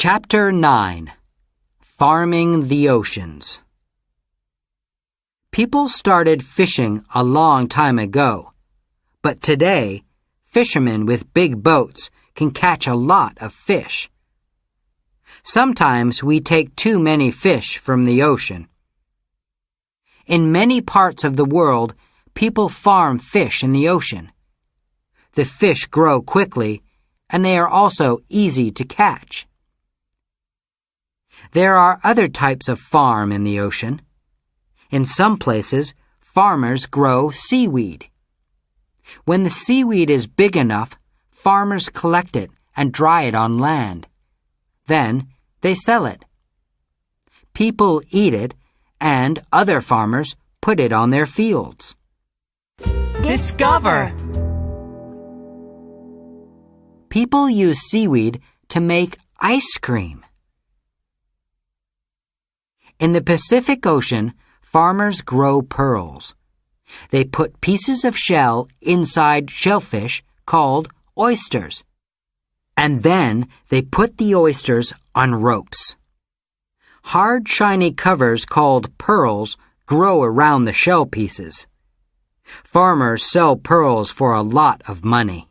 Chapter 9. Farming the Oceans. People started fishing a long time ago, but today, fishermen with big boats can catch a lot of fish. Sometimes we take too many fish from the ocean. In many parts of the world, people farm fish in the ocean. The fish grow quickly, and they are also easy to catch. There are other types of farm in the ocean. In some places, farmers grow seaweed. When the seaweed is big enough, farmers collect it and dry it on land. Then they sell it. People eat it, and other farmers put it on their fields. Discover! People use seaweed to make ice cream. In the Pacific Ocean, farmers grow pearls. They put pieces of shell inside shellfish called oysters. And then they put the oysters on ropes. Hard, shiny covers called pearls grow around the shell pieces. Farmers sell pearls for a lot of money.